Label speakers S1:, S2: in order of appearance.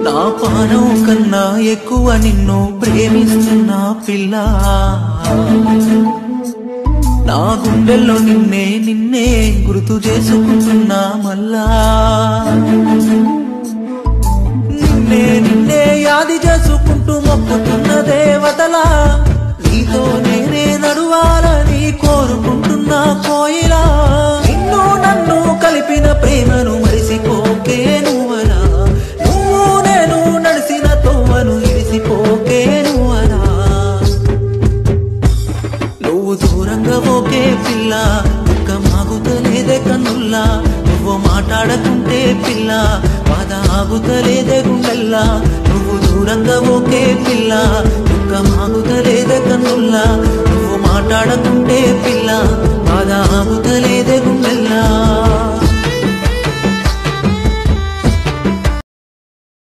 S1: నా పానం కన్నా ఎక్కువ నిన్ను ప్రేమిస్తున్నా పిల్ల నా గుండెల్లో నిన్నే గుర్తు చేసుకుంటున్నా మళ్ళా నిన్నే యాది చేసుకుంటూ మొక్కుతున్న దేవతలా నీతో నేనే నడువాలని కోరుకుంటున్నా కోయిలా నిన్ను నన్ను కలిపిన ప్రేమను మరిసిపోకే నువ్వరా నువ్వు నేను నడిసిన తోవను ఇడిసిపోకే నువ్వరా నువ్వు దూరంగా ఓకే పిల్ల ఒక్క మాగుతలేదే కన్నుల్లా నువ్వు మాట్లాడకుంటే పిల్ల బాధ ఆగుతలేదే గుండెల్లా నువ్వు దూరంగా ఓకే పిల్ల ఒక్క మాగుతలేదే కన్నుల్లా నువ్వు మాట్లాడకుంటే పిల్ల బాధ ఆగుతలేదే గుండెల్లా